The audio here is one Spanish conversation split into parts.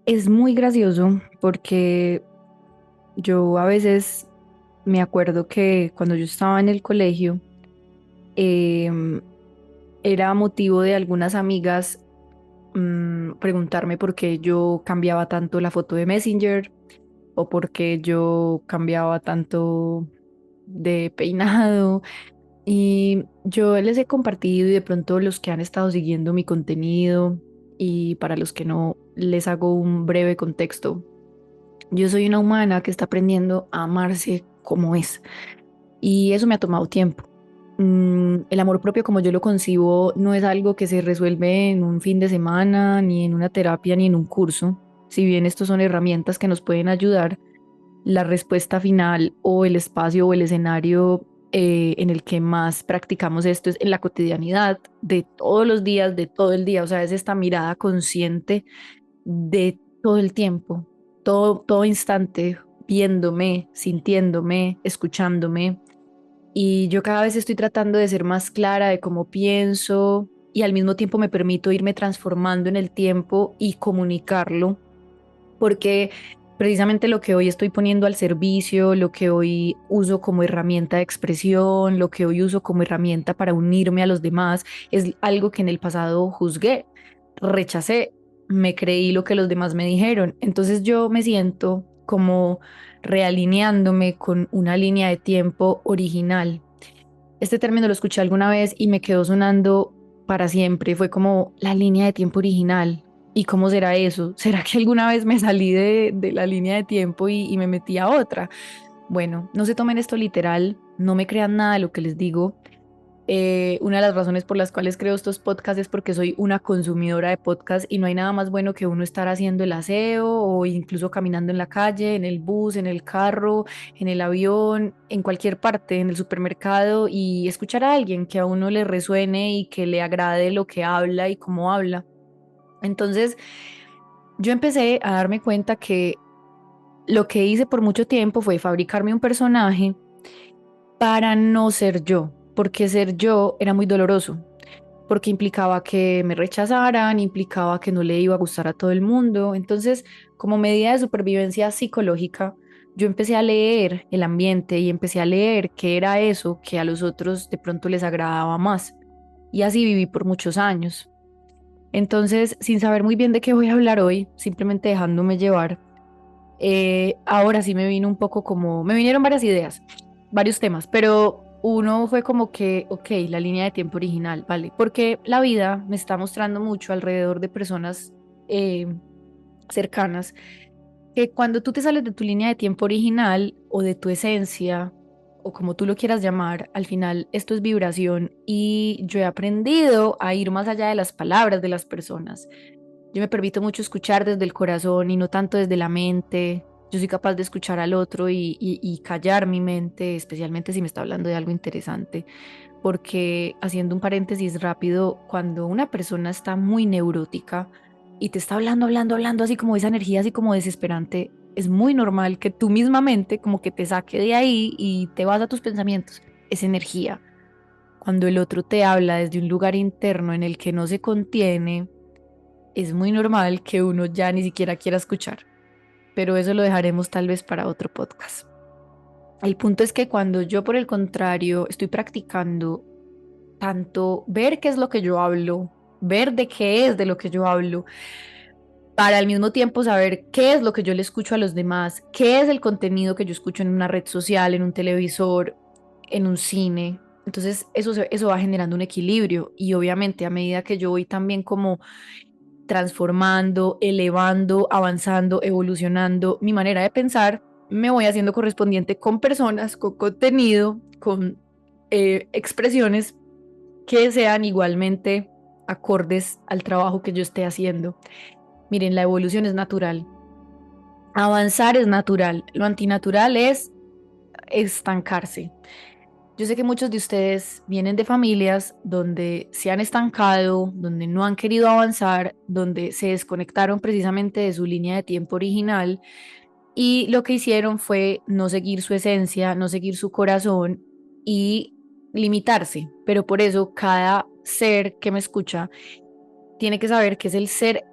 Es muy gracioso porque yo a veces me acuerdo que cuando yo estaba en el colegio, em, era motivo de algunas amigas preguntarme por qué yo cambiaba tanto la foto de Messenger o por qué yo cambiaba tanto de peinado. Y yo les he compartido y de pronto los que han estado siguiendo mi contenido y para los que no, les hago un breve contexto. Yo soy una humana que está aprendiendo a amarse como es y eso me ha tomado tiempo. El amor propio como yo lo concibo no es algo que se resuelve en un fin de semana, ni en una terapia, ni en un curso. Si bien estos son herramientas que nos pueden ayudar, la respuesta final o el espacio o el escenario en el que más practicamos esto es en la cotidianidad de todos los días, de todo el día. O sea, es esta mirada consciente de todo el tiempo, todo instante, viéndome, sintiéndome, escuchándome. Y yo cada vez estoy tratando de ser más clara de cómo pienso y al mismo tiempo me permito irme transformando en el tiempo y comunicarlo, porque precisamente lo que hoy estoy poniendo al servicio, lo que hoy uso como herramienta de expresión, lo que hoy uso como herramienta para unirme a los demás, es algo que en el pasado juzgué, rechacé, me creí lo que los demás me dijeron. Entonces yo me siento como realineándome con una línea de tiempo original. Este término lo escuché alguna vez y me quedó sonando para siempre. Fue como la línea de tiempo original. ¿Y cómo será eso? ¿Será que alguna vez me salí de la línea de tiempo y me metí a otra? Bueno, no se tomen esto literal, no me crean nada de lo que les digo. Una de las razones por las cuales creo estos podcasts es porque soy una consumidora de podcasts y no hay nada más bueno que uno estar haciendo el aseo o incluso caminando en la calle, en el bus, en el carro, en el avión, en cualquier parte, en el supermercado y escuchar a alguien que a uno le resuene y que le agrade lo que habla y cómo habla. Entonces, yo empecé a darme cuenta que lo que hice por mucho tiempo fue fabricarme un personaje para no ser yo, porque ser yo era muy doloroso, porque implicaba que me rechazaran, implicaba que no le iba a gustar a todo el mundo. Entonces, como medida de supervivencia psicológica, yo empecé a leer el ambiente y empecé a leer qué era eso que a los otros de pronto les agradaba más. Y así viví por muchos años. Entonces, sin saber muy bien de qué voy a hablar hoy, simplemente dejándome llevar, ahora sí me vino un poco como, me vinieron varias ideas, varios temas, pero uno fue como que, ok, la línea de tiempo original, ¿vale? Porque la vida me está mostrando mucho alrededor de personas eh, cercanas, que cuando tú te sales de tu línea de tiempo original o de tu esencia, o como tú lo quieras llamar, al final esto es vibración y yo he aprendido a ir más allá de las palabras de las personas. Yo me permito mucho escuchar desde el corazón y no tanto desde la mente. Yo soy capaz de escuchar al otro y callar mi mente, especialmente si me está hablando de algo interesante. Porque haciendo un paréntesis rápido, cuando una persona está muy neurótica y te está hablando, así como esa energía, así como desesperante, es muy normal que tu misma mente como que te saque de ahí y te vas a tus pensamientos. Es energía. Cuando el otro te habla desde un lugar interno en el que no se contiene, es muy normal que uno ya ni siquiera quiera escuchar, pero eso lo dejaremos tal vez para otro podcast. El punto es que cuando yo, por el contrario, estoy practicando tanto ver qué es lo que yo hablo, ver de qué es de lo que yo hablo, para al mismo tiempo saber qué es lo que yo le escucho a los demás, qué es el contenido que yo escucho en una red social, en un televisor, en un cine. Entonces eso va generando un equilibrio y obviamente a medida que yo voy también como transformando, elevando, avanzando, evolucionando mi manera de pensar, me voy haciendo correspondiente con personas, con contenido, con expresiones que sean igualmente acordes al trabajo que yo esté haciendo. Miren, la evolución es natural, avanzar es natural, lo antinatural es estancarse. Yo sé que muchos de ustedes vienen de familias donde se han estancado, donde no han querido avanzar, donde se desconectaron precisamente de su línea de tiempo original y lo que hicieron fue no seguir su esencia, no seguir su corazón y limitarse. Pero por eso cada ser que me escucha tiene que saber que es el ser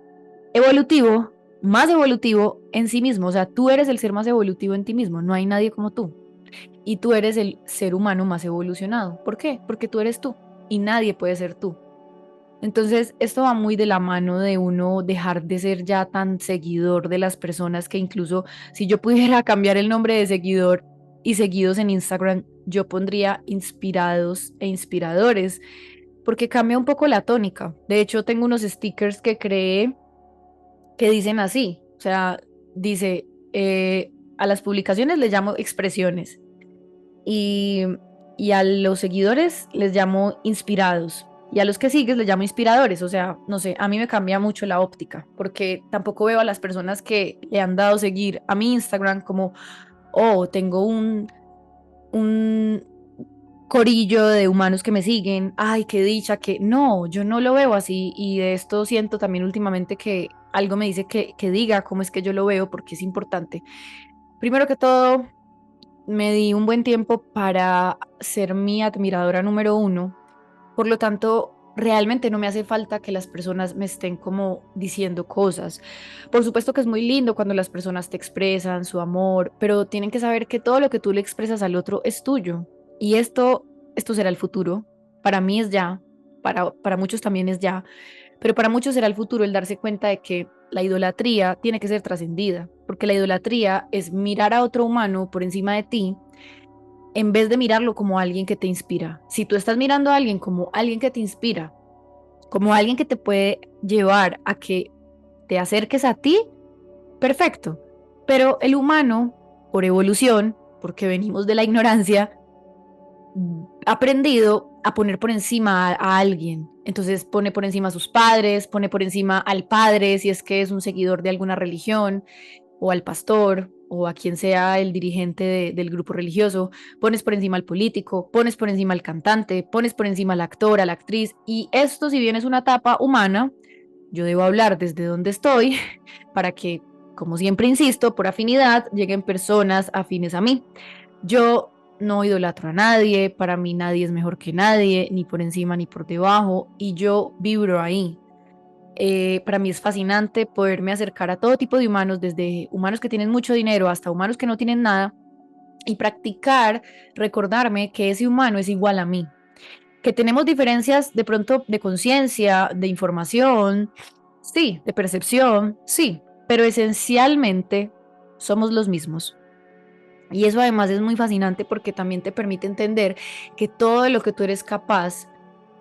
evolutivo más evolutivo en sí mismo. O sea, tú eres el ser más evolutivo en ti mismo, no hay nadie como tú. Y tú eres el ser humano más evolucionado. ¿Por qué? Porque tú eres tú y nadie puede ser tú. Entonces, esto va muy de la mano de uno dejar de ser ya tan seguidor de las personas, que incluso si yo pudiera cambiar el nombre de seguidor y seguidos en Instagram, yo pondría inspirados e inspiradores, porque cambia un poco la tónica. De hecho, tengo unos stickers que creé que dicen así, o sea, dice, a las publicaciones les llamo expresiones y, y a los seguidores les llamo inspirados. Y a los que sigues les llamo inspiradores, o sea, no sé, a mí me cambia mucho la óptica, porque tampoco veo a las personas que le han dado seguir a mi Instagram como, oh, tengo un corillo de humanos que me siguen, ay, qué dicha, que no, yo no lo veo así, y de esto siento también últimamente que algo me dice que diga cómo es que yo lo veo, porque es importante. Primero que todo, me di un buen tiempo para ser mi admiradora número uno, por lo tanto, realmente no me hace falta que las personas me estén como diciendo cosas. Por supuesto que es muy lindo cuando las personas te expresan su amor, pero tienen que saber que todo lo que tú le expresas al otro es tuyo. Y esto será el futuro. Para mí es ya, para muchos también es ya, pero para muchos será el futuro el darse cuenta de que la idolatría tiene que ser trascendida, porque la idolatría es mirar a otro humano por encima de ti en vez de mirarlo como alguien que te inspira. Si tú estás mirando a alguien como alguien que te inspira, como alguien que te puede llevar a que te acerques a ti, perfecto. Pero el humano, por evolución, porque venimos de la ignorancia, ha aprendido a poner por encima a alguien. Entonces pone por encima a sus padres, pone por encima al padre si es que es un seguidor de alguna religión, o al pastor o a quien sea el dirigente del grupo religioso, pones por encima al político, pones por encima al cantante, pones por encima al actor, a la actriz, y esto, si bien es una etapa humana, yo debo hablar desde donde estoy para que, como siempre insisto, por afinidad lleguen personas afines a mí. Yo no idolatro a nadie, para mí nadie es mejor que nadie, ni por encima ni por debajo, y yo vibro ahí. Para mí es fascinante poderme acercar a todo tipo de humanos, desde humanos que tienen mucho dinero hasta humanos que no tienen nada, y practicar, recordarme que ese humano es igual a mí, que tenemos diferencias de pronto de conciencia, de información, sí, de percepción, sí, pero esencialmente somos los mismos. Y eso además es muy fascinante porque también te permite entender que todo lo que tú eres capaz,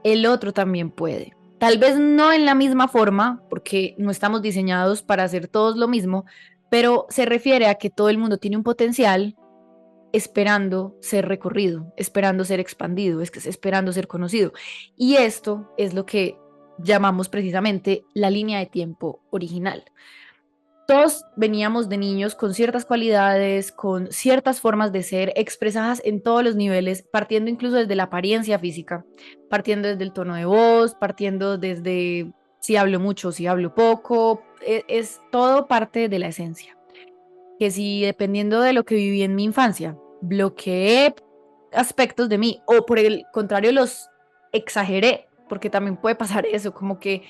el otro también puede. Tal vez no en la misma forma, porque no estamos diseñados para hacer todos lo mismo, pero se refiere a que todo el mundo tiene un potencial esperando ser recorrido, esperando ser expandido, es que es esperando ser conocido. Y esto es lo que llamamos precisamente la línea de tiempo original. Todos veníamos de niños con ciertas cualidades, con ciertas formas de ser expresadas en todos los niveles, partiendo incluso desde la apariencia física, partiendo desde el tono de voz, partiendo desde si hablo mucho, si hablo poco, es todo parte de la esencia. Que si dependiendo de lo que viví en mi infancia, bloqueé aspectos de mí o por el contrario los exageré, porque también puede pasar eso, como que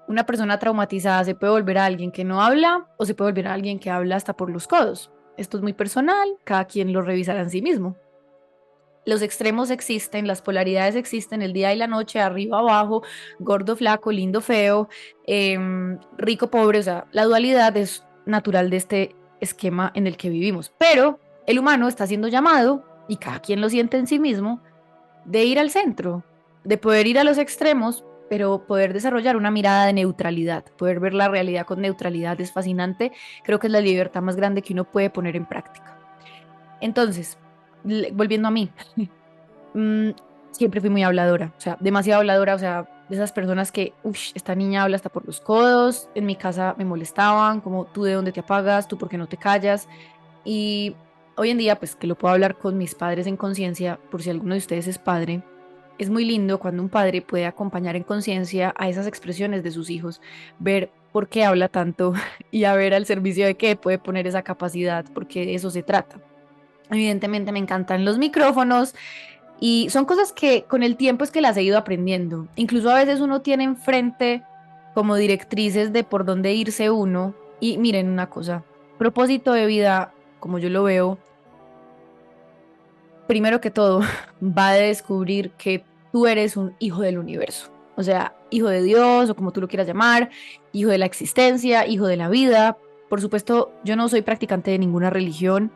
una persona traumatizada se puede volver a alguien que no habla o se puede volver a alguien que habla hasta por los codos. Esto es muy personal, cada quien lo revisará en sí mismo. Los extremos existen, las polaridades existen, el día y la noche, arriba, abajo, gordo, flaco, lindo, feo, rico, pobre, o sea, la dualidad es natural de este esquema en el que vivimos. Pero el humano está siendo llamado, y cada quien lo siente en sí mismo, de ir al centro, de poder ir a los extremos, pero poder desarrollar una mirada de neutralidad, poder ver la realidad con neutralidad es fascinante. Creo que es la libertad más grande que uno puede poner en práctica. Entonces, volviendo a mí, mm, siempre fui muy habladora, o sea, demasiado habladora, o sea, de esas personas que, uff, esta niña habla hasta por los codos, en mi casa me molestaban, como tú de dónde te apagas, tú por qué no te callas, y hoy en día, pues que lo puedo hablar con mis padres en conciencia, por si alguno de ustedes es padre, es muy lindo cuando un padre puede acompañar en conciencia a esas expresiones de sus hijos, ver por qué habla tanto y a ver al servicio de qué puede poner esa capacidad, porque de eso se trata. Evidentemente me encantan los micrófonos y son cosas que con el tiempo es que las he ido aprendiendo. Incluso a veces uno tiene enfrente como directrices de por dónde irse uno, Y miren una cosa, propósito de vida, como yo lo veo, primero que todo, va a descubrir que tú eres un hijo del universo. O sea, hijo de Dios o como tú lo quieras llamar, hijo de la existencia, hijo de la vida. Por supuesto, yo no soy practicante de ninguna religión.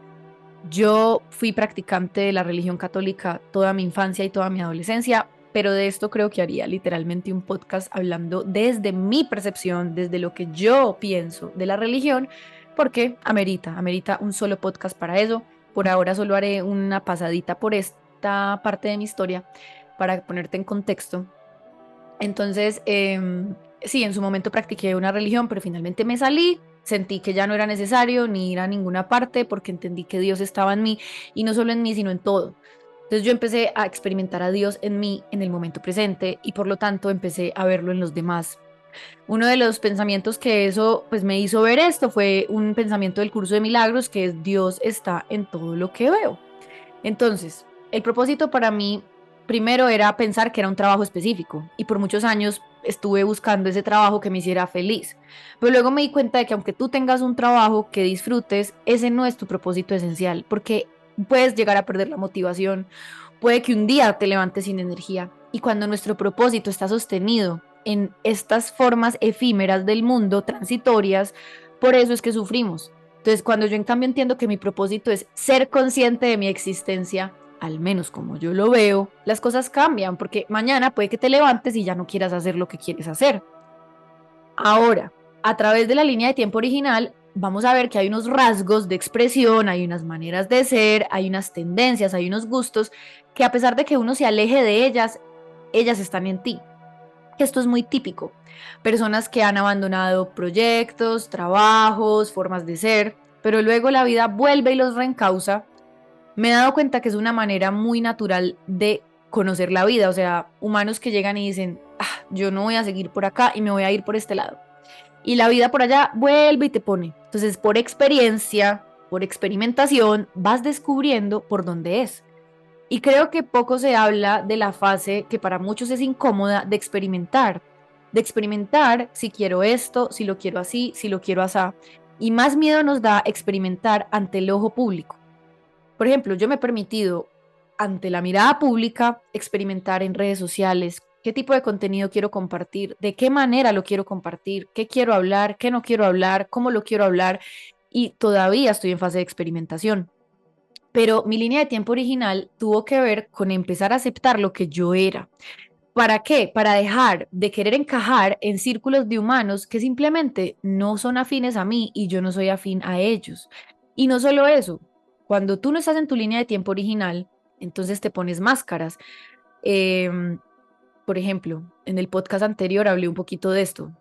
Yo fui practicante de la religión católica toda mi infancia y toda mi adolescencia, pero de esto creo que haría literalmente un podcast hablando desde mi percepción, desde lo que yo pienso de la religión, porque amerita un solo podcast para eso. Por ahora solo haré una pasadita por esta parte de mi historia para ponerte en contexto. Entonces, sí, en su momento practiqué una religión, pero finalmente me salí, sentí que ya no era necesario ni ir a ninguna parte porque entendí que Dios estaba en mí y no solo en mí, sino en todo. Entonces yo empecé a experimentar a Dios en mí en el momento presente y por lo tanto empecé a verlo en los demás. Uno de los pensamientos que eso pues me hizo ver esto fue un pensamiento del curso de milagros que es Dios está en todo lo que veo. Entonces, el propósito para mí primero era pensar que era un trabajo específico y por muchos años estuve buscando ese trabajo que me hiciera feliz. Pero luego me di cuenta de que aunque tú tengas un trabajo que disfrutes, ese no es tu propósito esencial, porque puedes llegar a perder la motivación, puede que un día te levantes sin energía y cuando nuestro propósito está sostenido en estas formas efímeras del mundo, transitorias, por eso es que sufrimos. Entonces, cuando yo en cambio entiendo que mi propósito es ser consciente de mi existencia, al menos como yo lo veo, las cosas cambian, porque mañana puede que te levantes y ya no quieras hacer lo que quieres hacer. Ahora, a través de la línea de tiempo original, vamos a ver que hay unos rasgos de expresión, hay unas maneras de ser, hay unas tendencias, hay unos gustos, que a pesar de que uno se aleje de ellas, ellas están en ti. Esto es muy típico. Personas que han abandonado proyectos, trabajos, formas de ser, pero luego la vida vuelve y los reencausa. Me he dado cuenta que es una manera muy natural de conocer la vida, o sea, humanos que llegan y dicen, yo no voy a seguir por acá y me voy a ir por este lado. Y la vida por allá vuelve y te pone. Entonces, por experiencia, por experimentación, vas descubriendo por dónde es. Y creo que poco se habla de la fase que para muchos es incómoda de experimentar si quiero esto, si lo quiero así, si lo quiero asá. Y más miedo nos da experimentar ante el ojo público. Por ejemplo, yo me he permitido ante la mirada pública experimentar en redes sociales qué tipo de contenido quiero compartir, de qué manera lo quiero compartir, qué quiero hablar, qué no quiero hablar, cómo lo quiero hablar. Y todavía estoy en fase de experimentación. Pero mi línea de tiempo original tuvo que ver con empezar a aceptar lo que yo era. ¿Para qué? Para dejar de querer encajar en círculos de humanos que simplemente no son afines a mí y yo no soy afín a ellos. Y no solo eso, cuando tú no estás en tu línea de tiempo original, entonces te pones máscaras. Em, por ejemplo, en el podcast anterior hablé un poquito de esto.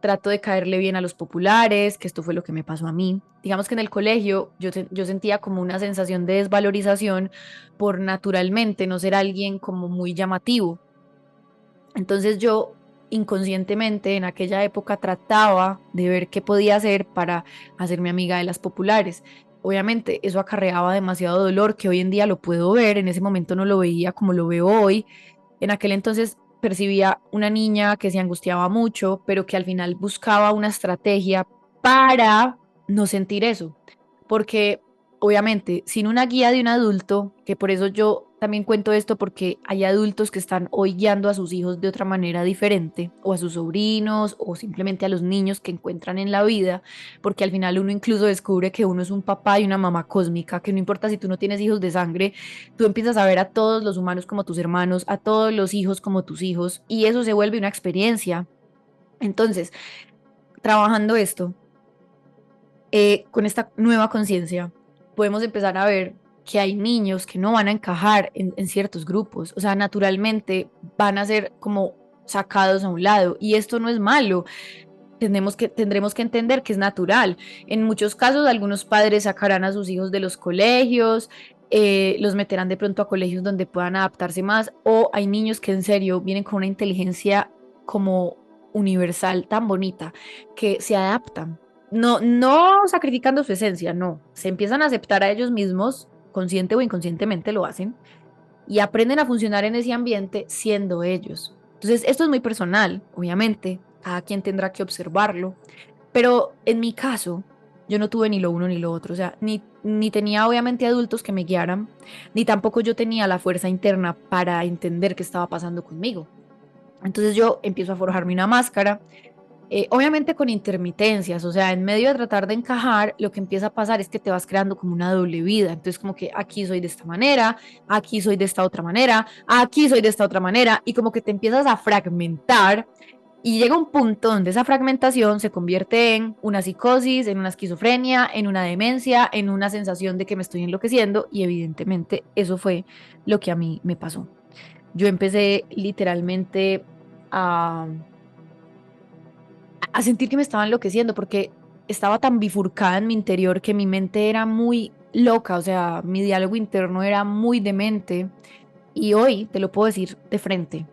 Trato de caerle bien a los populares, que esto fue lo que me pasó a mí. Digamos que en el colegio yo sentía como una sensación de desvalorización por naturalmente no ser alguien como muy llamativo. Entonces yo inconscientemente en aquella época trataba de ver qué podía hacer para hacerme amiga de las populares. Obviamente eso acarreaba demasiado dolor que hoy en día lo puedo ver, en ese momento no lo veía como lo veo hoy. En aquel entonces percibía una niña que se angustiaba mucho, pero que al final buscaba una estrategia para no sentir eso. Porque obviamente, sin una guía de un adulto, que por eso yo también cuento esto, porque hay adultos que están hoy guiando a sus hijos de otra manera diferente, o a sus sobrinos, o simplemente a los niños que encuentran en la vida, porque al final uno incluso descubre que uno es un papá y una mamá cósmica, que no importa si tú no tienes hijos de sangre, tú empiezas a ver a todos los humanos como tus hermanos, a todos los hijos como tus hijos, y eso se vuelve una experiencia. Entonces, trabajando esto, con esta nueva conciencia, podemos empezar a ver que hay niños que no van a encajar en ciertos grupos, o sea, naturalmente van a ser como sacados a un lado y esto no es malo. Tendremos que entender que es natural. En muchos casos, algunos padres sacarán a sus hijos de los colegios, los meterán de pronto a colegios donde puedan adaptarse más, o hay niños que en serio vienen con una inteligencia como universal tan bonita que se adaptan. No, no sacrificando su esencia, no. Se empiezan a aceptar a ellos mismos, consciente o inconscientemente lo hacen, y aprenden a funcionar en ese ambiente siendo ellos. Entonces, esto es muy personal, obviamente, cada quien tendrá que observarlo, Pero en mi caso, yo no tuve ni lo uno ni lo otro, o sea, ni tenía obviamente adultos que me guiaran, ni tampoco yo tenía la fuerza interna para entender qué estaba pasando conmigo. Entonces yo empiezo a forjarme una máscara, obviamente con intermitencias, o sea, en medio de tratar de encajar, lo que empieza a pasar es que te vas creando como una doble vida. Entonces como que aquí soy de esta manera, aquí soy de esta otra manera, aquí soy de esta otra manera, y como que te empiezas a fragmentar y llega un punto donde esa fragmentación se convierte en una psicosis, en una esquizofrenia, en una demencia, en una sensación de que me estoy enloqueciendo, y evidentemente eso fue lo que a mí me pasó. Yo empecé literalmente a, a sentir que me estaba enloqueciendo porque estaba tan bifurcada en mi interior que mi mente era muy loca, o sea, mi diálogo interno era muy demente, y hoy te lo puedo decir de frente.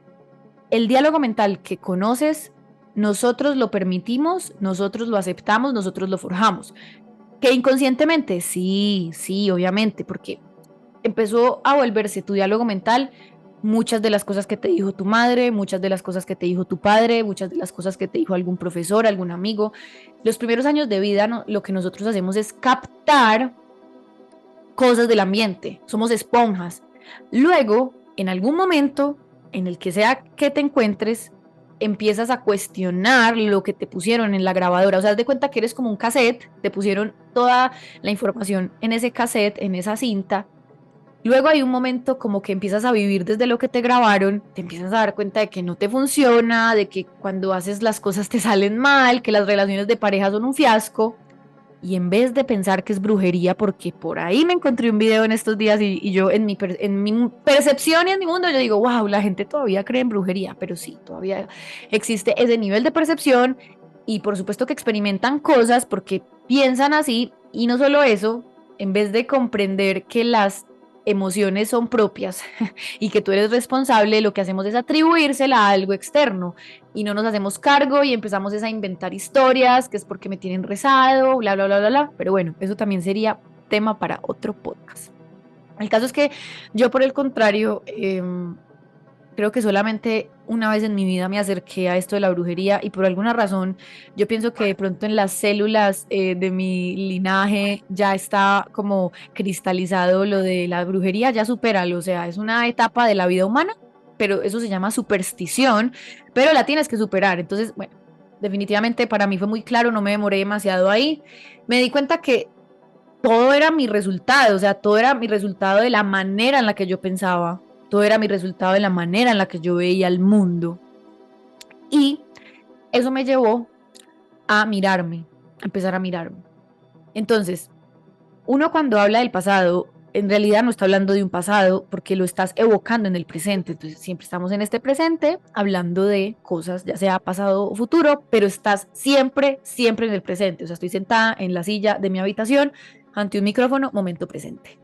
El diálogo mental que conoces, nosotros lo permitimos, nosotros lo aceptamos, nosotros lo forjamos. Que inconscientemente, sí, sí, obviamente, porque empezó a volverse tu diálogo mental muchas de las cosas que te dijo tu madre, muchas de las cosas que te dijo tu padre, muchas de las cosas que te dijo algún profesor, algún amigo. Los primeros años de vida, no, lo que nosotros hacemos es captar cosas del ambiente, somos esponjas. Luego, en algún momento, en el que sea que te encuentres, empiezas a cuestionar lo que te pusieron en la grabadora. O sea, haz de cuenta que eres como un cassette, te pusieron toda la información en ese cassette, en esa cinta. Luego hay un momento como que empiezas a vivir desde lo que te grabaron, te empiezas a dar cuenta de que no te funciona, de que cuando haces las cosas te salen mal, que las relaciones de pareja son un fiasco. Y en vez de pensar que es brujería, porque por ahí me encontré un video en estos días y yo en mi percepción y en mi mundo, yo digo, wow, la gente todavía cree en brujería, pero sí, todavía existe ese nivel de percepción, y por supuesto que experimentan cosas porque piensan así. Y no solo eso, en vez de comprender que las emociones son propias y que tú eres responsable, lo que hacemos es atribuírsela a algo externo y no nos hacemos cargo y empezamos a inventar historias, que es porque me tienen rezado, bla, bla, bla, bla, bla. Pero bueno, eso también sería tema para otro podcast. El caso es que yo, por el contrario, creo que solamente una vez en mi vida me acerqué a esto de la brujería, y por alguna razón yo pienso que de pronto en las células de mi linaje ya está como cristalizado lo de la brujería, ya supéralo, o sea, es una etapa de la vida humana, pero eso se llama superstición, pero la tienes que superar. Entonces, bueno, definitivamente para mí fue muy claro, no me demoré demasiado ahí. Me di cuenta que todo era mi resultado, o sea, todo era mi resultado de la manera en la que yo pensaba, todo era mi resultado de la manera en la que yo veía el mundo. Y eso me llevó a mirarme, a empezar a mirarme. Entonces, uno cuando habla del pasado, en realidad no está hablando de un pasado porque lo estás evocando en el presente. Entonces, siempre estamos en este presente hablando de cosas, ya sea pasado o futuro, pero estás siempre, siempre en el presente. O sea, estoy sentada en la silla de mi habitación ante un micrófono, momento presente.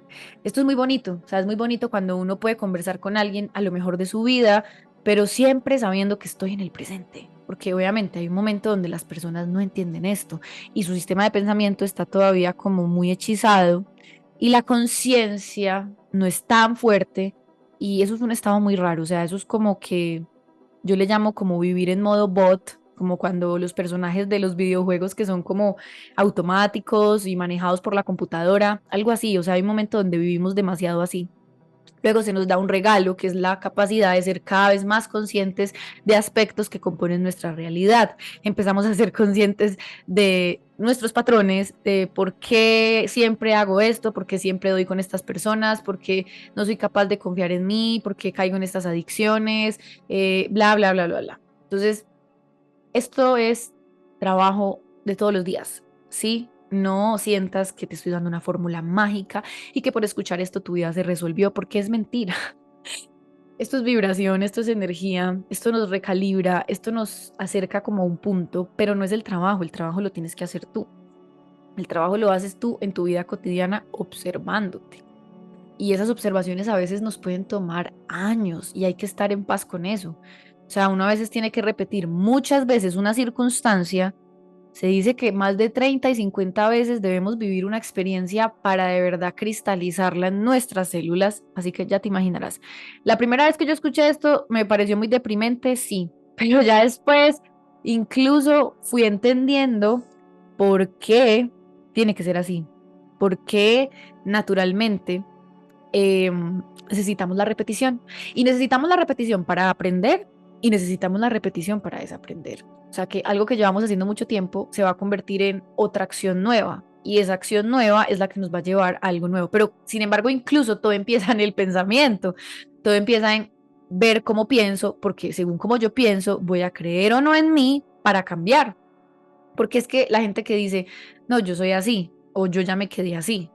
Esto es muy bonito, o sea, es muy bonito cuando uno puede conversar con alguien a lo mejor de su vida, pero siempre sabiendo que estoy en el presente, porque obviamente hay un momento donde las personas no entienden esto y su sistema de pensamiento está todavía como muy hechizado y la conciencia no es tan fuerte, y eso es un estado muy raro, o sea, eso es como que yo le llamo como vivir en modo bot, como cuando los personajes de los videojuegos que son como automáticos y manejados por la computadora, algo así, o sea, hay un momento donde vivimos demasiado así. Luego se nos da un regalo, que es la capacidad de ser cada vez más conscientes de aspectos que componen nuestra realidad. Empezamos a ser conscientes de nuestros patrones, de por qué siempre hago esto, por qué siempre doy con estas personas, por qué no soy capaz de confiar en mí, por qué caigo en estas adicciones, bla, bla, bla, bla, bla. Entonces, esto es trabajo de todos los días, ¿sí? No sientas que te estoy dando una fórmula mágica y que por escuchar esto tu vida se resolvió, porque es mentira. Esto es vibración, esto es energía, esto nos recalibra, esto nos acerca como a un punto, pero no es el trabajo lo tienes que hacer tú. El trabajo lo haces tú en tu vida cotidiana observándote. Y esas observaciones a veces nos pueden tomar años y hay que estar en paz con eso. O sea, uno a veces tiene que repetir muchas veces una circunstancia. Se dice que más de 30 y 50 veces debemos vivir una experiencia para de verdad cristalizarla en nuestras células, así que ya te imaginarás. La primera vez que yo escuché esto me pareció muy deprimente, sí, pero ya después incluso fui entendiendo ¿por qué tiene que ser así? ¿Por qué naturalmente eh, necesitamos la repetición? Y necesitamos la repetición para aprender y necesitamos la repetición para desaprender. O sea que algo que llevamos haciendo mucho tiempo se va a convertir en otra acción nueva. Y esa acción nueva es la que nos va a llevar a algo nuevo. Pero, sin embargo, incluso todo empieza en el pensamiento. Todo empieza en ver cómo pienso, porque según cómo yo pienso, voy a creer o no en mí para cambiar. Porque es que la gente que dice, no, yo soy así, o yo ya me quedé así.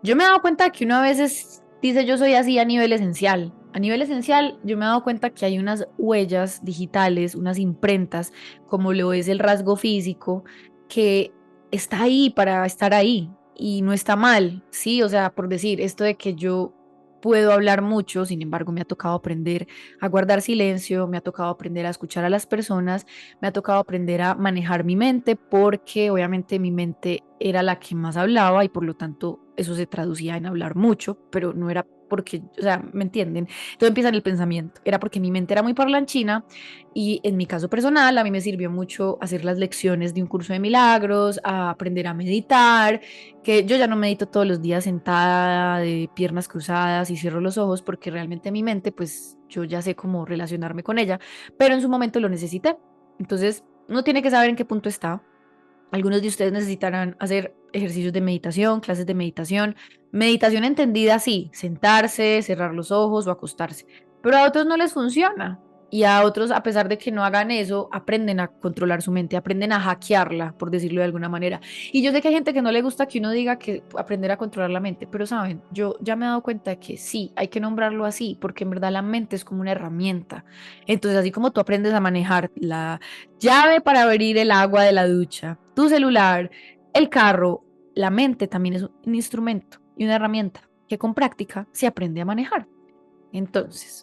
Yo me he dado cuenta que uno a veces dice yo soy así a nivel esencial. A nivel esencial, yo me he dado cuenta que hay unas huellas digitales, unas imprentas, como lo es el rasgo físico, que está ahí para estar ahí y no está mal, ¿sí? O sea, por decir, esto de que yo puedo hablar mucho, sin embargo, me ha tocado aprender a guardar silencio, me ha tocado aprender a escuchar a las personas, me ha tocado aprender a manejar mi mente porque obviamente mi mente era la que más hablaba y por lo tanto eso se traducía en hablar mucho, pero no era porque, o sea, ¿me entienden? Todo empieza en el pensamiento, era porque mi mente era muy parlanchina y en mi caso personal a mí me sirvió mucho hacer las lecciones de un curso de milagros, a aprender a meditar, que yo ya no medito todos los días sentada de piernas cruzadas y cierro los ojos porque realmente mi mente, pues yo ya sé cómo relacionarme con ella, pero en su momento lo necesité. Entonces, uno tiene que saber en qué punto está. Algunos de ustedes necesitarán hacer ejercicios de meditación, clases de meditación. Meditación entendida así, sentarse, cerrar los ojos o acostarse. Pero a otros no les funciona. Y a otros, a pesar de que no hagan eso, aprenden a controlar su mente, aprenden a hackearla, por decirlo de alguna manera. Y yo sé que hay gente que no le gusta que uno diga que aprender a controlar la mente, pero saben, yo ya me he dado cuenta de que sí, hay que nombrarlo así, porque en verdad la mente es como una herramienta. Entonces, así como tú aprendes a manejar la llave para abrir el agua de la ducha, tu celular, el carro, la mente también es un instrumento y una herramienta que con práctica se aprende a manejar. Entonces,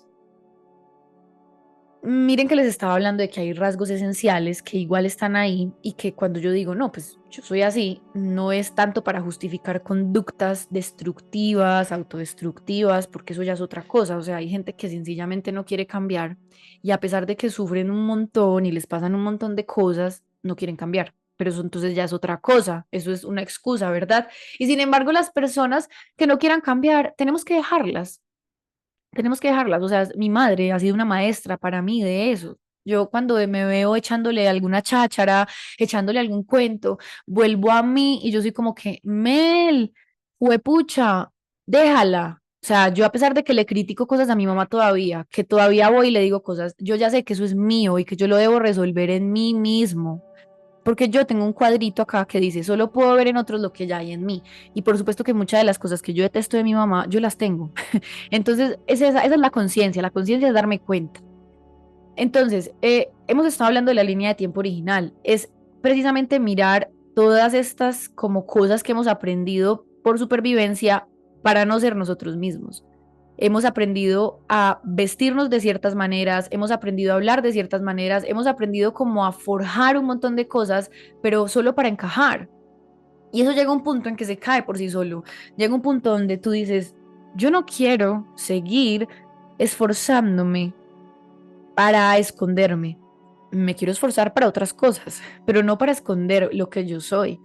miren que les estaba hablando de que hay rasgos esenciales que igual están ahí y que cuando yo digo, no, pues yo soy así, no es tanto para justificar conductas destructivas, autodestructivas, porque eso ya es otra cosa. O sea, hay gente que sencillamente no quiere cambiar y a pesar de que sufren un montón y les pasan un montón de cosas, no quieren cambiar. Pero eso entonces ya es otra cosa, eso es una excusa, ¿verdad? Y sin embargo, las personas que no quieran cambiar, tenemos que dejarlas. O sea, mi madre ha sido una maestra para mí de eso. Yo cuando me veo echándole alguna cháchara, echándole algún cuento, vuelvo a mí y yo soy como que, Mel, huepucha, déjala. O sea, yo a pesar de que le critico cosas a mi mamá todavía, que todavía voy y le digo cosas, yo ya sé que eso es mío y que yo lo debo resolver en mí mismo. Porque yo tengo un cuadrito acá que dice, solo puedo ver en otros lo que ya hay en mí. Y por supuesto que muchas de las cosas que yo detesto de mi mamá, yo las tengo. Entonces, esa es la conciencia es darme cuenta. Entonces, hemos estado hablando de la línea de tiempo original, es precisamente mirar todas estas como cosas que hemos aprendido por supervivencia para no ser nosotros mismos. Hemos aprendido a vestirnos de ciertas maneras, hemos aprendido a hablar de ciertas maneras, hemos aprendido como a forjar un montón de cosas, pero solo para encajar. Y eso llega a un punto en que se cae por sí solo. Llega un punto donde tú dices, yo no quiero seguir esforzándome para esconderme. Me quiero esforzar para otras cosas, pero no para esconder lo que yo soy.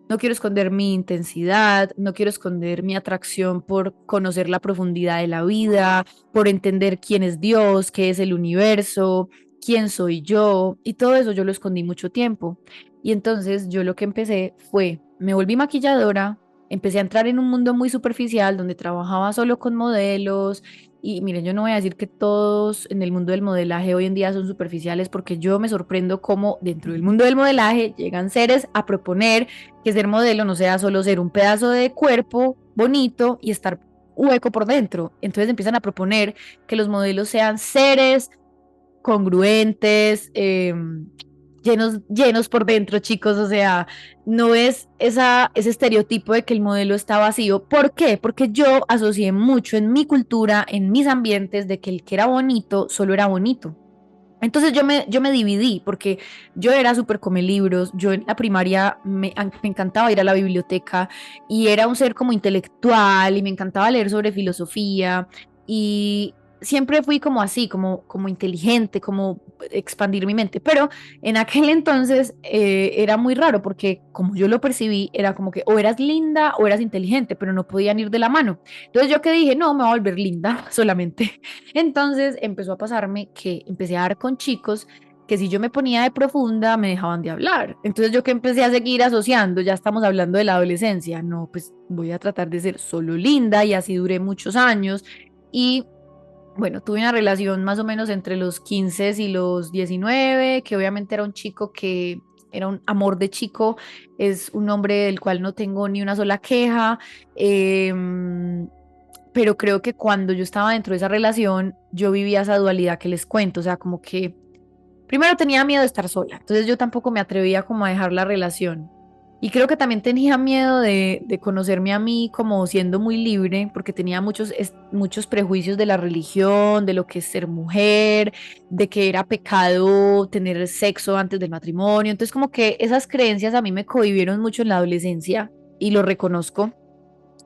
No quiero esconder mi intensidad, no quiero esconder mi atracción por conocer la profundidad de la vida, por entender quién es Dios, qué es el universo, quién soy yo, y todo eso yo lo escondí mucho tiempo. Y entonces yo lo que empecé fue, me volví maquilladora, empecé a entrar en un mundo muy superficial donde trabajaba solo con modelos. Y miren, yo no voy a decir que todos en el mundo del modelaje hoy en día son superficiales, porque yo me sorprendo cómo dentro del mundo del modelaje llegan seres a proponer que ser modelo no sea solo ser un pedazo de cuerpo bonito y estar hueco por dentro. Entonces empiezan a proponer que los modelos sean seres congruentes, llenos por dentro, chicos. O sea, no es ese estereotipo de que el modelo está vacío. ¿Por qué? Porque yo asocié mucho en mi cultura, en mis ambientes, de que el que era bonito solo era bonito. Entonces yo me dividí porque yo era súper come libros, yo en la primaria me encantaba ir a la biblioteca y era un ser como intelectual y me encantaba leer sobre filosofía y siempre fui como así, como inteligente, como expandir mi mente, pero en aquel entonces era muy raro porque como yo lo percibí, era como que o eras linda o eras inteligente, pero no podían ir de la mano. Entonces yo que dije, no, me voy a volver linda solamente. Entonces empezó a pasarme que empecé a dar con chicos que si yo me ponía de profunda me dejaban de hablar. Entonces yo que empecé a seguir asociando, ya estamos hablando de la adolescencia, no, pues voy a tratar de ser solo linda y así duré muchos años. Y bueno, tuve una relación más o menos entre los 15 y los 19, que obviamente era un chico que era un amor de chico, es un hombre del cual no tengo ni una sola queja, pero creo que cuando yo estaba dentro de esa relación, yo vivía esa dualidad que les cuento, o sea, como que primero tenía miedo de estar sola, entonces yo tampoco me atrevía como a dejar la relación. Y creo que también tenía miedo de conocerme a mí como siendo muy libre, porque tenía muchos prejuicios de la religión, de lo que es ser mujer, de que era pecado tener sexo antes del matrimonio. Entonces como que esas creencias a mí me cohibieron mucho en la adolescencia y lo reconozco,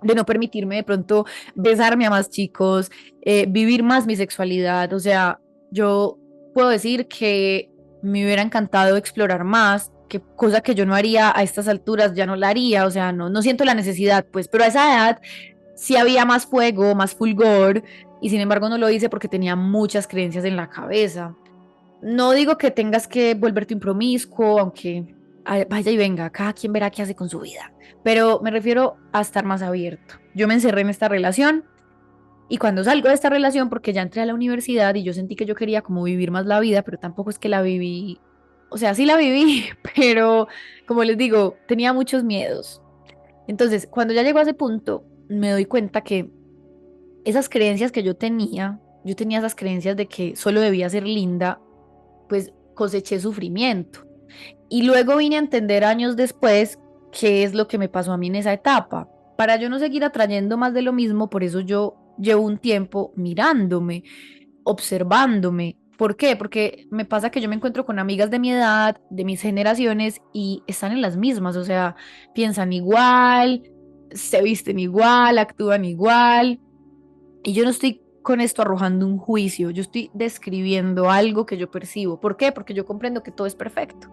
de no permitirme de pronto besarme a más chicos, vivir más mi sexualidad. O sea, yo puedo decir que me hubiera encantado explorar más, que cosa que yo no haría a estas alturas, ya no la haría, o sea, no siento la necesidad, pues, pero a esa edad sí había más fuego, más fulgor, y sin embargo no lo hice porque tenía muchas creencias en la cabeza. No digo que tengas que volverte un promiscuo, aunque vaya y venga, cada quien verá qué hace con su vida. Pero me refiero a estar más abierto. Yo me encerré en esta relación y cuando salgo de esta relación, porque ya entré a la universidad y yo sentí que yo quería como vivir más la vida, pero tampoco es que la viví, o sea, sí la viví, pero como les digo, tenía muchos miedos. Entonces, cuando ya llegó a ese punto, me doy cuenta que esas creencias que yo tenía esas creencias de que solo debía ser linda, pues coseché sufrimiento. Y luego vine a entender años después qué es lo que me pasó a mí en esa etapa. Para yo no seguir atrayendo más de lo mismo, por eso yo llevo un tiempo mirándome, observándome. ¿Por qué? Porque me pasa que yo me encuentro con amigas de mi edad, de mis generaciones, y están en las mismas, o sea, piensan igual, se visten igual, actúan igual, y yo no estoy con esto arrojando un juicio, yo estoy describiendo algo que yo percibo. ¿Por qué? Porque yo comprendo que todo es perfecto.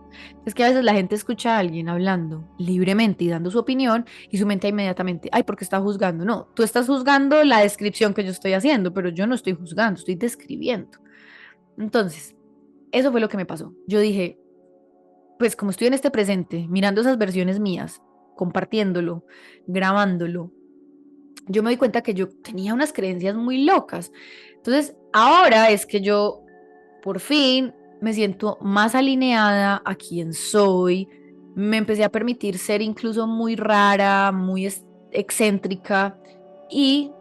Es que a veces la gente escucha a alguien hablando libremente y dando su opinión y su mente inmediatamente, ay, ¿porque está juzgando? No, tú estás juzgando la descripción que yo estoy haciendo, pero yo no estoy juzgando, estoy describiendo. Entonces, eso fue lo que me pasó. Yo dije, pues como estoy en este presente, mirando esas versiones mías, compartiéndolo, grabándolo, yo me doy cuenta que yo tenía unas creencias muy locas. Entonces, ahora es que yo por fin me siento más alineada a quien soy. Me empecé a permitir ser incluso muy rara, muy excéntrica y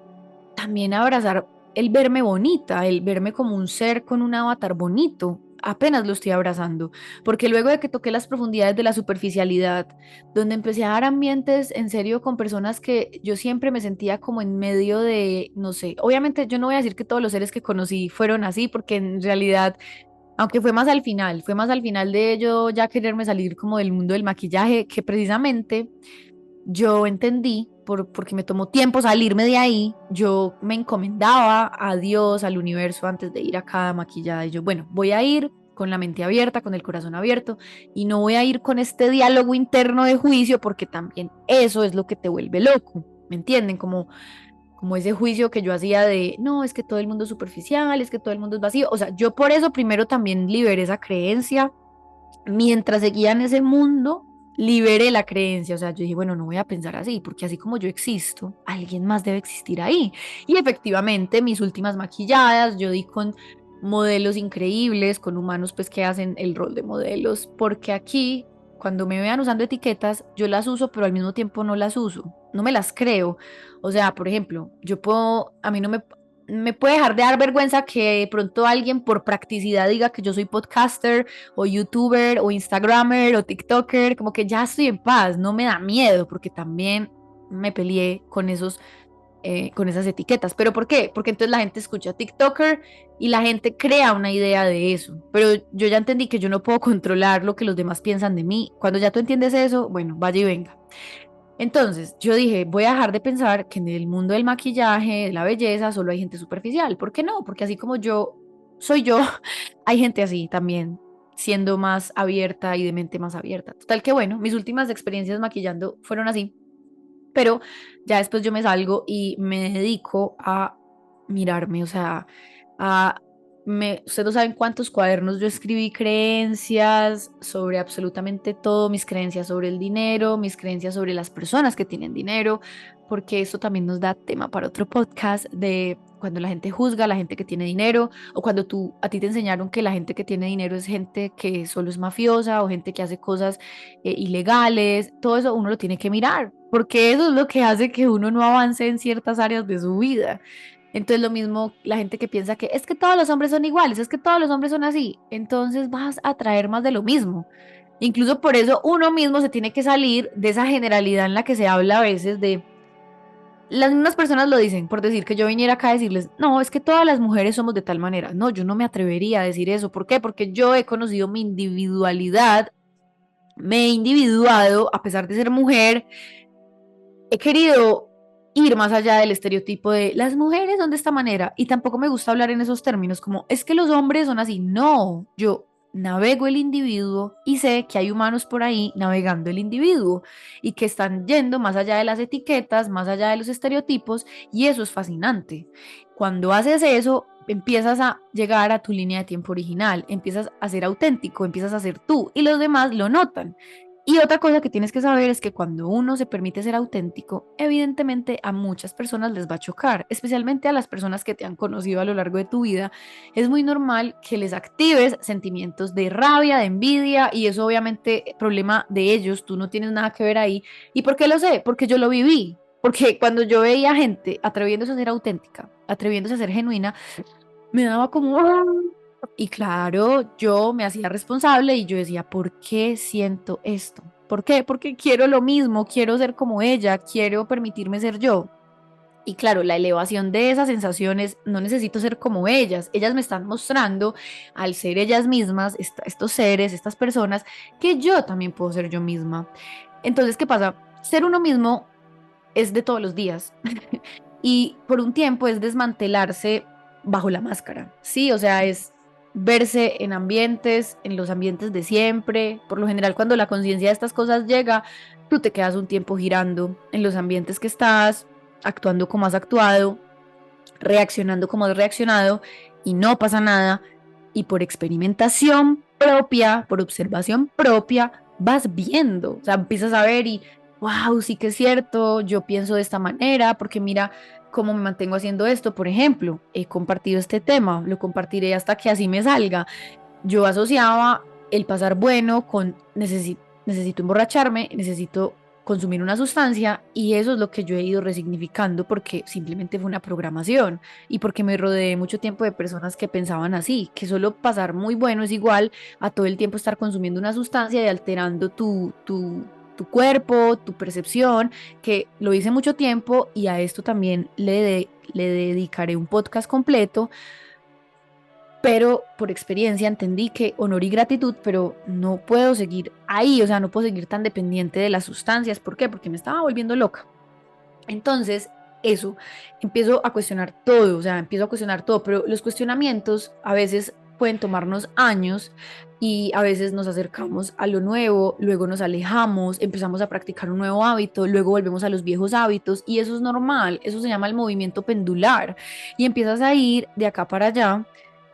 también abrazar el verme bonita, el verme como un ser con un avatar bonito. Apenas lo estoy abrazando, porque luego de que toqué las profundidades de la superficialidad, donde empecé a dar ambientes en serio con personas que yo siempre me sentía como en medio de, no sé, obviamente yo no voy a decir que todos los seres que conocí fueron así, porque en realidad, aunque fue más al final de ello ya quererme salir como del mundo del maquillaje, que precisamente yo entendí, porque me tomó tiempo salirme de ahí, yo me encomendaba a Dios, al universo, antes de ir a cada maquillada. Y yo, bueno, voy a ir con la mente abierta, con el corazón abierto, y no voy a ir con este diálogo interno de juicio, porque también eso es lo que te vuelve loco, ¿me entienden? Como ese juicio que yo hacía de, no, es que todo el mundo es superficial, es que todo el mundo es vacío. O sea, yo por eso primero también liberé esa creencia mientras seguía en ese mundo, liberé la creencia. O sea, yo dije, bueno, no voy a pensar así, porque así como yo existo, alguien más debe existir ahí. Y efectivamente, mis últimas maquilladas, yo di con modelos increíbles, con humanos pues que hacen el rol de modelos, porque aquí, cuando me vean usando etiquetas, yo las uso, pero al mismo tiempo no las uso, no me las creo. O sea, por ejemplo, yo puedo, a mí no me puede dejar de dar vergüenza que de pronto alguien por practicidad diga que yo soy podcaster o youtuber o instagramer o tiktoker, como que ya estoy en paz, no me da miedo porque también me peleé con con esas etiquetas. ¿Pero por qué? Porque entonces la gente escucha tiktoker y la gente crea una idea de eso, pero yo ya entendí que yo no puedo controlar lo que los demás piensan de mí. Cuando ya tú entiendes eso, bueno, vaya y venga. Entonces, yo dije, voy a dejar de pensar que en el mundo del maquillaje, de la belleza, solo hay gente superficial. ¿Por qué no? Porque así como yo soy yo, hay gente así también, siendo más abierta y de mente más abierta. Total que bueno, mis últimas experiencias maquillando fueron así, pero ya después yo me salgo y me dedico a mirarme, o sea, a ustedes no saben cuántos cuadernos yo escribí creencias sobre absolutamente todo, mis creencias sobre el dinero, mis creencias sobre las personas que tienen dinero, porque eso también nos da tema para otro podcast de cuando la gente juzga a la gente que tiene dinero o cuando a ti te enseñaron que la gente que tiene dinero es gente que solo es mafiosa o gente que hace cosas ilegales, todo eso uno lo tiene que mirar, porque eso es lo que hace que uno no avance en ciertas áreas de su vida. Entonces lo mismo la gente que piensa que es que todos los hombres son iguales, es que todos los hombres son así, entonces vas a traer más de lo mismo. Incluso por eso uno mismo se tiene que salir de esa generalidad en la que se habla a veces de las mismas personas lo dicen, por decir que yo viniera acá a decirles, no, es que todas las mujeres somos de tal manera. No, yo no me atrevería a decir eso. ¿Por qué? Porque yo he conocido mi individualidad, me he individuado, a pesar de ser mujer, he querido ir más allá del estereotipo de las mujeres son de esta manera y tampoco me gusta hablar en esos términos como es que los hombres son así. No, yo navego el individuo y sé que hay humanos por ahí navegando el individuo y que están yendo más allá de las etiquetas, más allá de los estereotipos y eso es fascinante. Cuando haces eso, empiezas a llegar a tu línea de tiempo original, empiezas a ser auténtico, empiezas a ser tú y los demás lo notan. Y otra cosa que tienes que saber es que cuando uno se permite ser auténtico, evidentemente a muchas personas les va a chocar, especialmente a las personas que te han conocido a lo largo de tu vida. Es muy normal que les actives sentimientos de rabia, de envidia, y eso obviamente problema de ellos, tú no tienes nada que ver ahí. ¿Y por qué lo sé? Porque yo lo viví. Porque cuando yo veía gente atreviéndose a ser auténtica, atreviéndose a ser genuina, me daba como... ¡ah! Y claro, yo me hacía responsable y yo decía, ¿por qué siento esto? ¿Por qué? Porque quiero lo mismo, quiero ser como ella, quiero permitirme ser yo. Y claro, la elevación de esas sensaciones, no necesito ser como ellas me están mostrando al ser ellas mismas, estos seres, estas personas, que yo también puedo ser yo misma. Entonces, ¿qué pasa? Ser uno mismo es de todos los días y por un tiempo es desmantelarse bajo la máscara, ¿sí? O sea, es verse en ambientes, en los ambientes de siempre. Por lo general, cuando la conciencia de estas cosas llega, tú te quedas un tiempo girando en los ambientes que estás, actuando como has actuado, reaccionando como has reaccionado y no pasa nada. Y por experimentación propia, por observación propia, vas viendo, o sea, empiezas a ver y, wow, sí que es cierto, yo pienso de esta manera, porque mira cómo me mantengo haciendo esto, por ejemplo, he compartido este tema, lo compartiré hasta que así me salga. Yo asociaba el pasar bueno con necesito emborracharme, necesito consumir una sustancia y eso es lo que yo he ido resignificando porque simplemente fue una programación y porque me rodeé mucho tiempo de personas que pensaban así, que solo pasar muy bueno es igual a todo el tiempo estar consumiendo una sustancia y alterando tu cuerpo, tu percepción, que lo hice mucho tiempo y a esto también le dedicaré un podcast completo, pero por experiencia entendí que honor y gratitud, pero no puedo seguir ahí, o sea, no puedo seguir tan dependiente de las sustancias. ¿Por qué? Porque me estaba volviendo loca. Entonces, eso, empiezo a cuestionar todo, o sea, empiezo a cuestionar todo, pero los cuestionamientos a veces pueden tomarnos años y a veces nos acercamos a lo nuevo, luego nos alejamos, empezamos a practicar un nuevo hábito, luego volvemos a los viejos hábitos y eso es normal, eso se llama el movimiento pendular y empiezas a ir de acá para allá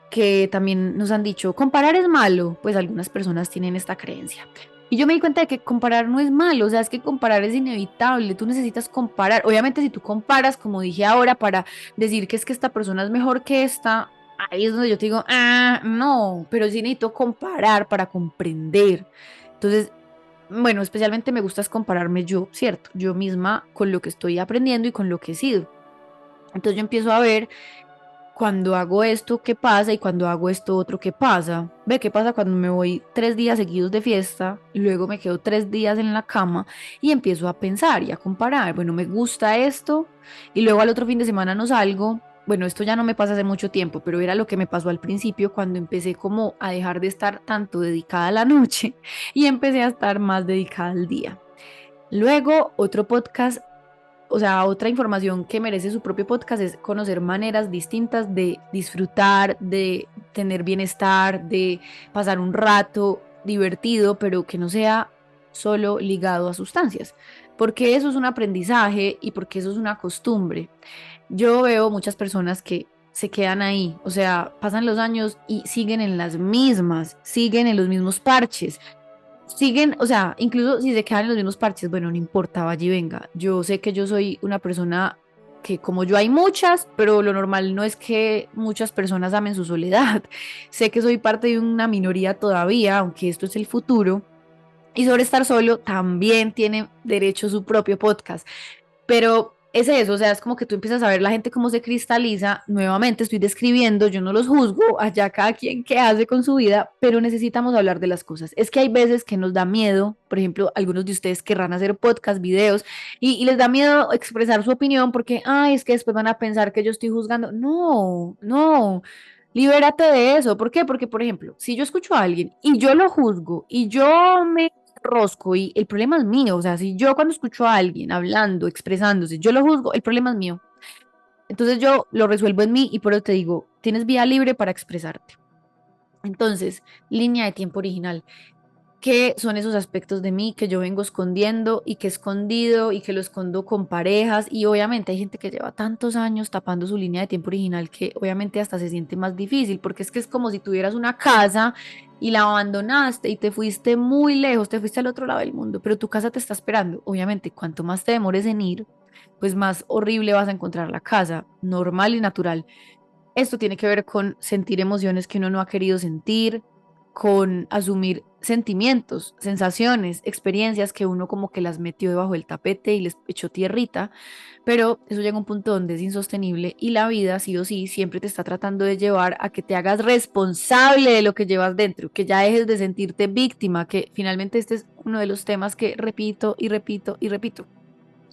que también nos han dicho, comparar es malo, pues algunas personas tienen esta creencia. Y yo me di cuenta de que comparar no es malo, o sea, es que comparar es inevitable, tú necesitas comparar. Obviamente si tú comparas, como dije ahora, para decir que es que esta persona es mejor que esta, ahí es donde yo te digo, ah, no, pero sí necesito comparar para comprender. Entonces, bueno, especialmente me gusta es compararme yo, ¿cierto? Yo misma con lo que estoy aprendiendo y con lo que he sido. Entonces yo empiezo a ver cuando hago esto, ¿qué pasa? Y cuando hago esto otro, ¿qué pasa? Ve, ¿qué pasa cuando me voy 3 días seguidos de fiesta? Luego me quedo 3 días en la cama y empiezo a pensar y a comparar. Bueno, me gusta esto y luego al otro fin de semana no salgo. Bueno, esto ya no me pasa hace mucho tiempo, pero era lo que me pasó al principio cuando empecé como a dejar de estar tanto dedicada a la noche y empecé a estar más dedicada al día. Luego, otro podcast, o sea, otra información que merece su propio podcast es conocer maneras distintas de disfrutar, de tener bienestar, de pasar un rato divertido, pero que no sea solo ligado a sustancias, porque eso es un aprendizaje y porque eso es una costumbre. Yo veo muchas personas que se quedan ahí, o sea, pasan los años y siguen en las mismas, siguen en los mismos parches, siguen, o sea, incluso si se quedan en los mismos parches, bueno, no importa, vaya y venga. Yo sé que yo soy una persona que como yo hay muchas, pero lo normal no es que muchas personas amen su soledad. Sé que soy parte de una minoría todavía, aunque esto es el futuro. Y sobre estar solo, también tiene derecho a su propio podcast. Pero es eso, o sea, es como que tú empiezas a ver la gente cómo se cristaliza. Nuevamente estoy describiendo, yo no los juzgo, allá cada quien qué hace con su vida, pero necesitamos hablar de las cosas. Es que hay veces que nos da miedo, por ejemplo, algunos de ustedes querrán hacer podcast, videos, y les da miedo expresar su opinión porque, ay, es que después van a pensar que yo estoy juzgando. No, no. Libérate de eso. ¿Por qué? Porque, por ejemplo, si yo escucho a alguien y yo lo juzgo y yo me rosco y el problema es mío, o sea, si yo cuando escucho a alguien hablando, expresándose, yo lo juzgo, el problema es mío. Entonces yo lo resuelvo en mí y por eso te digo, tienes vía libre para expresarte. Entonces, línea de tiempo original. ¿Qué son esos aspectos de mí que yo vengo escondiendo y que he escondido y que lo escondo con parejas? Y obviamente hay gente que lleva tantos años tapando su línea de tiempo original que obviamente hasta se siente más difícil, porque es que es como si tuvieras una casa y la abandonaste y te fuiste muy lejos, te fuiste al otro lado del mundo, pero tu casa te está esperando. Obviamente, cuanto más te demores en ir, pues más horrible vas a encontrar la casa, normal y natural. Esto tiene que ver con sentir emociones que uno no ha querido sentir, con asumir sentimientos, sensaciones, experiencias que uno como que las metió debajo del tapete y les echó tierrita, pero eso llega a un punto donde es insostenible y la vida, sí o sí, siempre te está tratando de llevar a que te hagas responsable de lo que llevas dentro, que ya dejes de sentirte víctima, que finalmente este es uno de los temas que repito y repito y repito.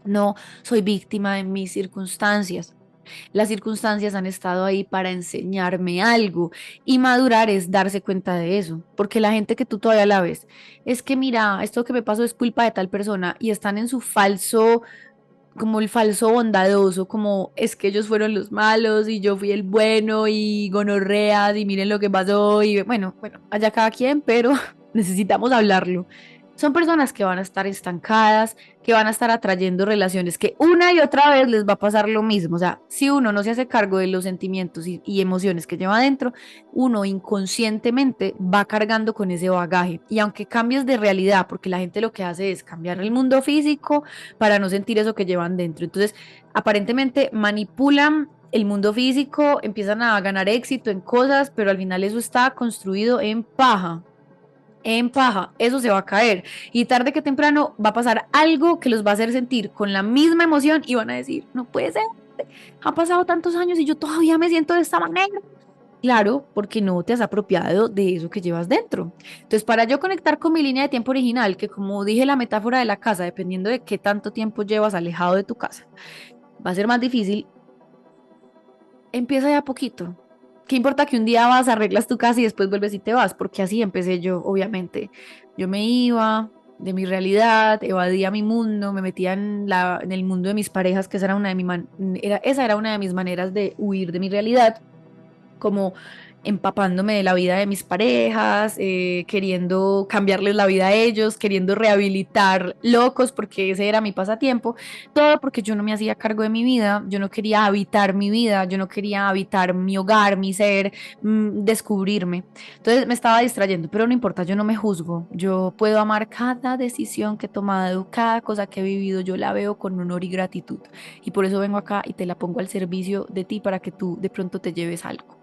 No soy víctima de mis circunstancias. Las circunstancias han estado ahí para enseñarme algo y madurar es darse cuenta de eso, porque la gente que tú todavía la ves, es que mira, esto que me pasó es culpa de tal persona y están en su falso, como el falso bondadoso, como es que ellos fueron los malos y yo fui el bueno y gonorreas y miren lo que pasó y bueno, allá cada quien, pero necesitamos hablarlo. Son personas que van a estar estancadas, que van a estar atrayendo relaciones que una y otra vez les va a pasar lo mismo. O sea, si uno no se hace cargo de los sentimientos y emociones que lleva adentro, uno inconscientemente va cargando con ese bagaje. Y aunque cambies de realidad, porque la gente lo que hace es cambiar el mundo físico para no sentir eso que llevan dentro. Entonces, aparentemente manipulan el mundo físico, empiezan a ganar éxito en cosas, pero al final eso está construido en paja. En paja, eso se va a caer y tarde que temprano va a pasar algo que los va a hacer sentir con la misma emoción y van a decir, no puede ser, han pasado tantos años y yo todavía me siento de esta manera. Claro, porque no te has apropiado de eso que llevas dentro. Entonces, para yo conectar con mi línea de tiempo original, que como dije la metáfora de la casa, dependiendo de qué tanto tiempo llevas alejado de tu casa, va a ser más difícil. Empieza de a poquito. ¿Qué importa que un día vas, arreglas tu casa y después vuelves y te vas? Porque así empecé yo, obviamente. Yo me iba de mi realidad, evadía mi mundo, me metía en el mundo de mis parejas, que esa era esa era una de mis maneras de huir de mi realidad, como empapándome de la vida de mis parejas, queriendo cambiarles la vida a ellos, queriendo rehabilitar locos, porque ese era mi pasatiempo, todo porque yo no me hacía cargo de mi vida, yo no quería habitar mi vida, yo no quería habitar mi hogar, mi ser, descubrirme. Entonces me estaba distrayendo, pero no importa, yo no me juzgo, yo puedo amar cada decisión que he tomado, cada cosa que he vivido, yo la veo con honor y gratitud. Y por eso vengo acá y te la pongo al servicio de ti para que tú de pronto te lleves algo.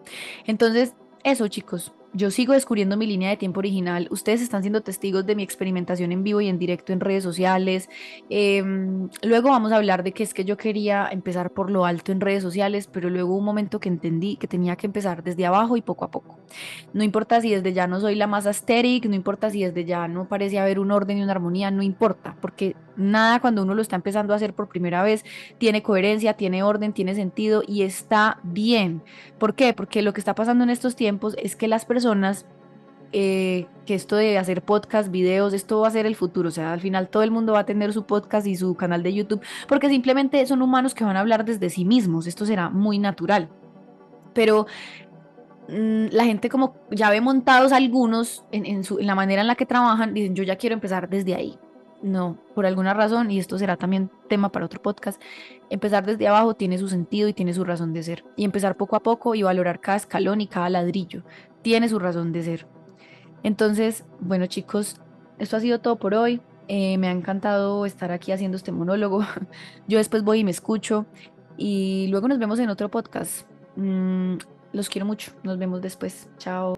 Entonces, eso chicos, yo sigo descubriendo mi línea de tiempo original. Ustedes están siendo testigos de mi experimentación en vivo y en directo en redes sociales. Luego vamos a hablar de que es que yo quería empezar por lo alto en redes sociales, pero luego hubo un momento que entendí que tenía que empezar desde abajo y poco a poco. No importa si desde ya no soy la más aesthetic, no importa si desde ya no parece haber un orden y una armonía, no importa, porque nada cuando uno lo está empezando a hacer por primera vez tiene coherencia, tiene orden, tiene sentido y está bien. ¿Por qué? Porque lo que está pasando en estos tiempos es que las personas que esto de hacer podcast, videos, esto va a ser el futuro. O sea, al final todo el mundo va a tener su podcast y su canal de YouTube, porque simplemente son humanos que van a hablar desde sí mismos. Esto será muy natural. Pero la gente como ya ve montados algunos en la manera en la que trabajan, dicen, yo ya quiero empezar desde ahí. No, por alguna razón, y esto será también tema para otro podcast, empezar desde abajo tiene su sentido y tiene su razón de ser. Y empezar poco a poco y valorar cada escalón y cada ladrillo tiene su razón de ser. Entonces, bueno chicos, esto ha sido todo por hoy. Me ha encantado estar aquí haciendo este monólogo. Yo después voy y me escucho y luego nos vemos en otro podcast. Los quiero mucho. Nos vemos después. Chao.